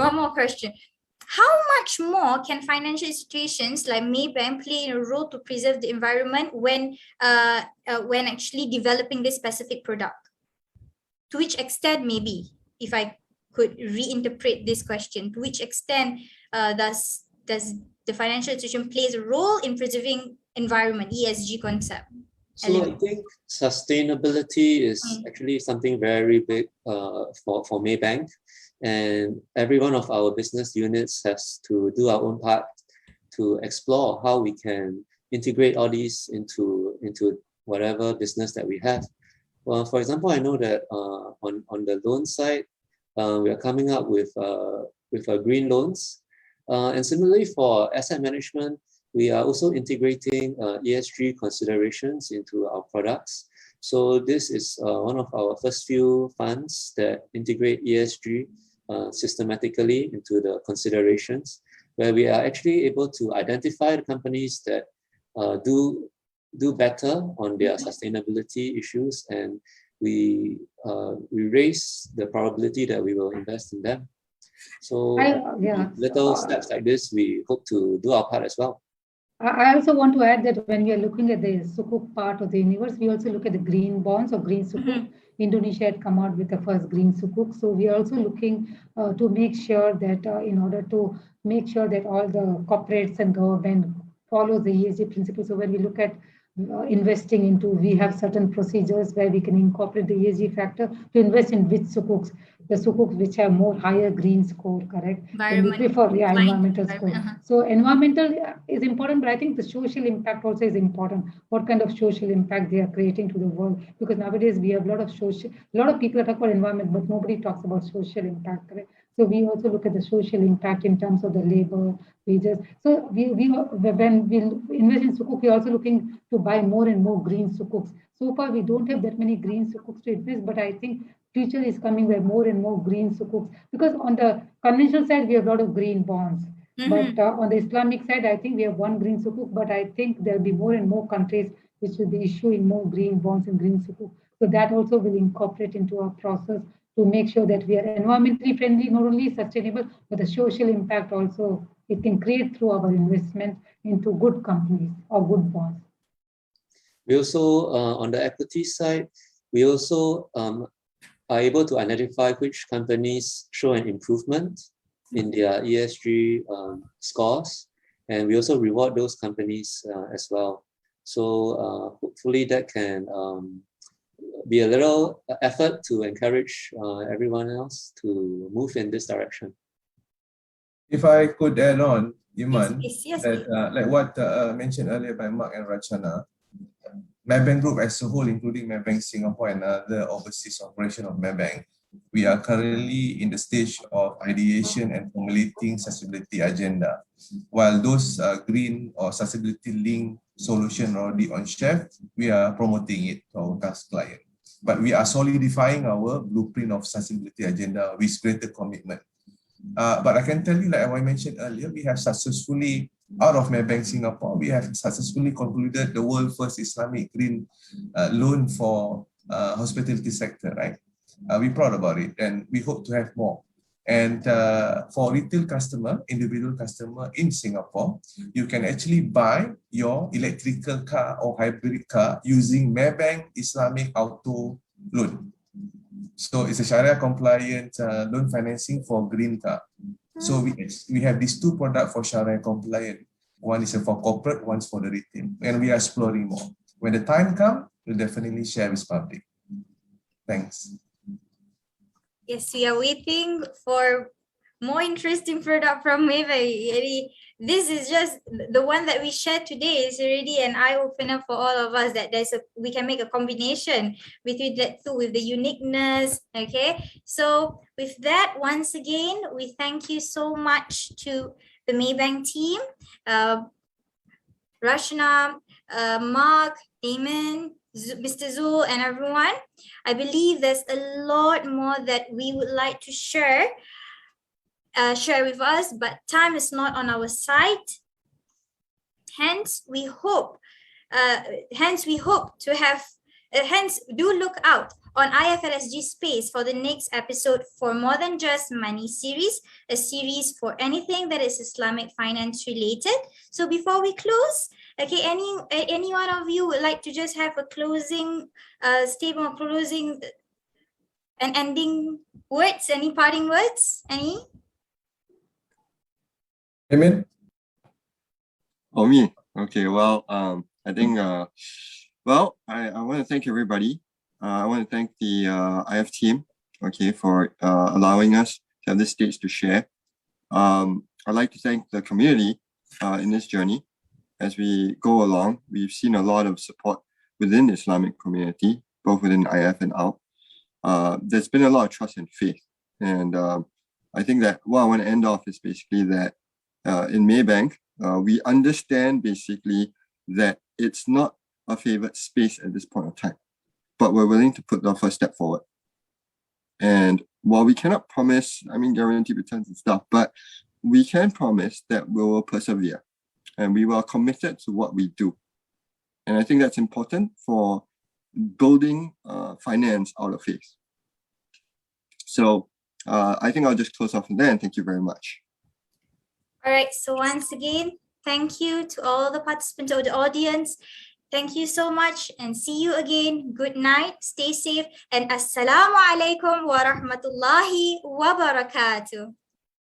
How much more can financial institutions like Maybank play a role to preserve the environment when actually developing this specific product? To which extent, maybe, if I could reinterpret this question, to which extent does the financial institution plays a role in preserving environment, ESG concept? So I think sustainability is actually something very big for Maybank, and every one of our business units has to do our own part to explore how we can integrate all these into whatever business that we have. Well, for example, I know that on the loan side, we are coming up with green loans. And similarly for asset management, we are also integrating ESG considerations into our products. So this is one of our first few funds that integrate ESG systematically into the considerations, where we are actually able to identify the companies that do better on their sustainability issues, and we raise the probability that we will invest in them. So little steps like this, we hope to do our part as well. I also want to add that when we are looking at the Sukuk part of the universe, we also look at the green bonds or green Sukuk. Indonesia had come out with the first green Sukuk. So we are also looking to make sure that in order to make sure that all the corporates and government follow the ESG principles. So when we look at investing into, we have certain procedures where we can incorporate the ESG factor to invest in which Sukuks, the Sukuks which have more higher green score, correct? We prefer environmental score. So environmental is important, but I think the social impact also is important. What kind of social impact they are creating to the world? Because nowadays we have a lot of people talk about environment, but nobody talks about social impact, correct? So we also look at the social impact in terms of the labor, wages. So when we invest in Sukuk, we're also looking to buy more and more green Sukuks. So far, we don't have that many green Sukuks to invest, but I think future is coming where more and more green Sukuks. Because on the conventional side, we have a lot of green bonds. But on the Islamic side, I think we have one green Sukuk, but I think there'll be more and more countries which will be issuing more green bonds and green Sukuk. So that also will incorporate into our process to make sure that we are environmentally friendly, not only sustainable, but the social impact also it can create through our investment into good companies or good bonds. We also, on the equity side, we also are able to identify which companies show an improvement in their ESG scores, and we also reward those companies as well. So hopefully that can be a little effort to encourage everyone else to move in this direction. If I could add on, Iman, Yes, that like what mentioned earlier by Mark and Rachana, Maybank Group as a whole, including Maybank Singapore and other overseas operation of Maybank, we are currently in the stage of ideation and formulating sustainability agenda. While those green or sustainability linked solution already on shelf, we are promoting it to our client. But we are solidifying our blueprint of sustainability agenda with greater commitment. But I can tell you, like I mentioned earlier, we have successfully, out of Maybank Singapore, we have successfully concluded the world first Islamic green loan for hospitality sector, right? We're proud about it and we hope to have more. And for retail customer, individual customer in Singapore, you can actually buy your electrical car or hybrid car using Maybank Islamic Auto Loan. So it's a Sharia compliant loan financing for green car. So we have these two products for Sharia compliant. One is for corporate, one's for the retail. And we are exploring more. When the time comes, we'll definitely share with public. Thanks. Yes, we are waiting for more interesting product from Maybank. This is just the one that we shared today is already an eye-opener for all of us that we can make a combination between that two with the uniqueness. Okay, so with that, once again, we thank you so much to the Maybank team, Rashna, Mark, Damon, Mr. Zul, and everyone. I believe there's a lot more that we would like to share with us, but time is not on our side. Hence, we hope to have. Hence, do look out on IFLSG Space for the next episode for More Than Just Money series, a series for anything that is Islamic finance related. So before we close, okay, any one of you would like to just have a closing statement, closing and ending words, any parting words, any? Amen. Oh, me. Okay, well, I think, well, I want to thank everybody. I want to thank the IF team, okay, for allowing us to have this stage to share. I'd like to thank the community in this journey. As we go along, we've seen a lot of support within the Islamic community, both within IF and out. There's been a lot of trust and faith. And I think that what I want to end off is basically that in Maybank, we understand basically that it's not a favored space at this point of time, but we're willing to put the first step forward. And while we cannot promise, guarantee returns and stuff, but we can promise that we will persevere and we are committed to what we do. And I think that's important for building finance out of faith. So I think I'll just close off from there and thank you very much. All right, so once again, thank you to all the participants or the audience. Thank you so much and see you again. Good night, stay safe, and Assalamu alaikum wa rahmatullahi wa barakatuh.